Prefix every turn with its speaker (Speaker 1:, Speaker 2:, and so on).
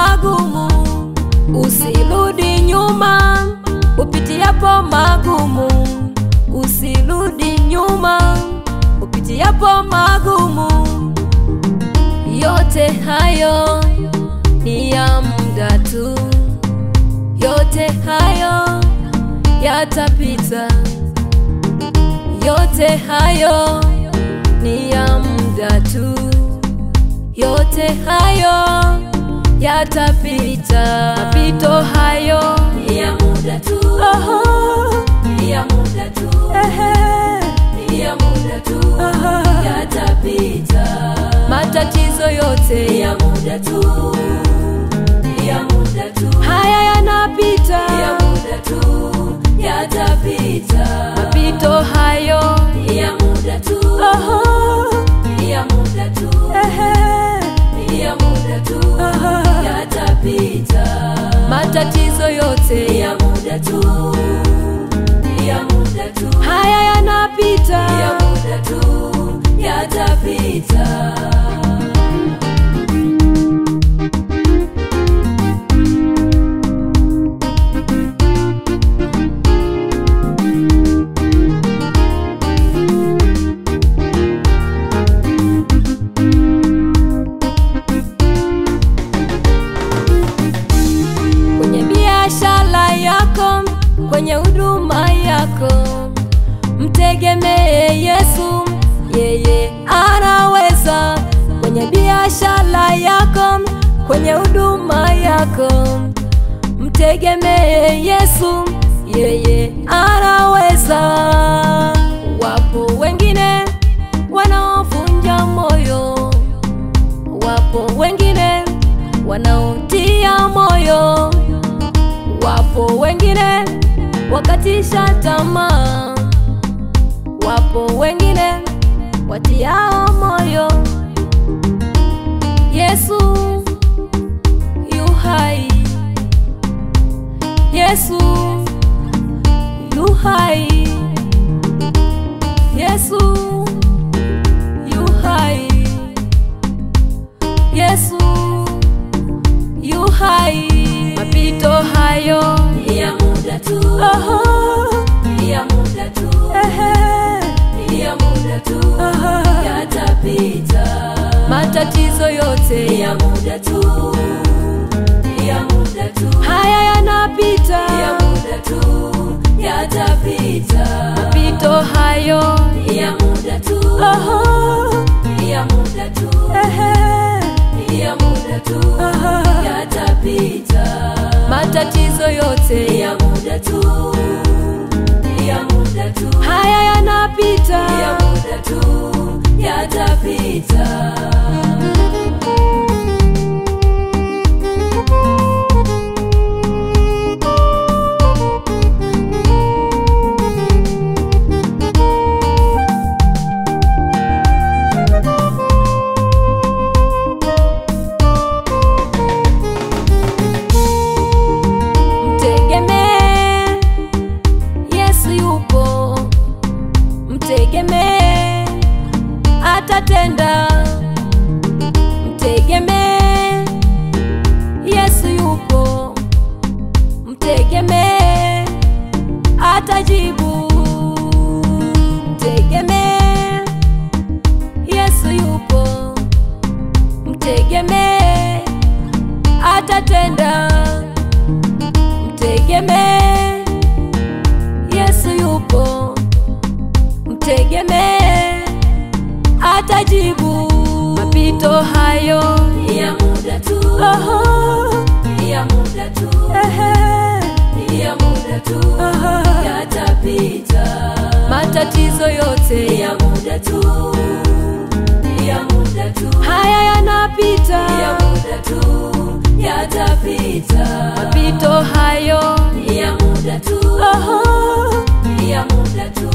Speaker 1: magumu, usirudi nyuma. Upitiapo magumu, usirudi nyuma. Upitiapo magumu, yote hayo ni ya muda tu. Yote hayo yatapita. Yote hayo ni ya muda tu. Yote hayo yatapita. Mapito hayo ni ya muda tu. Ni ya muda tu. Ni ya muda tu. Yatapita. Matatizo yote ni ya muda tu. Ni ya muda tu. Haya yanapita. Ni ya muda tu. Yatapita. Mapito hayo ni ya muda tu. Ni ya muda tu. Ni ya muda tu. Yatapita. Matatizo yote ni ya muda tu. Ni ya muda tu. Haya yanapita. Ni ya muda tu. Yatapita. Kwenye huduma yako mtegemee Yesu, yeye anaweza. Kwenye biashara yako, kwenye huduma yako mtegemee Yesu, yeye anaweza. Wapo wengine wanaovunja moyo, wapo wengine wanaotia moyo, wapo wengine wakatisha tamaa, wapo wengine watiao moyo. Yesu yu hai. Yesu yu hai. Yesu yu hai. Yesu yu hai. Mapito hayo ni ya muda tu. Ni ya muda tu. Ni ya muda tu. Yatapita. Matatizo yote ni ya muda tu. Ni ya muda tu. Haya yanapita. Ni ya muda tu. Yatapita. Mapito hayo ni ya muda tu. Ni ya muda tu. Ni ya muda tu. Yatapita. Matatizo yote ni ya muda tu. Ni ya muda tu. Haya yanapita. Ni ya muda tu. Yatapita. Mtegemee atatenda. Mtegemee Yesu yupo. Mtegemee atajibu. Mtegemee Yesu yupo. Mtegemee atatenda. Mtegemee Yesu yupo. Mtegemee atajibu. Mapito hayo ni ya muda tu. Ni ya muda tu. Ni ya muda tu. Yatapita. Matatizo yote ni ya muda tu. Ni ya muda tu. Haya yanapita. Ni ya muda tu. Yatapita. Mapito hayo ni ya muda tu. Ni ya muda tu.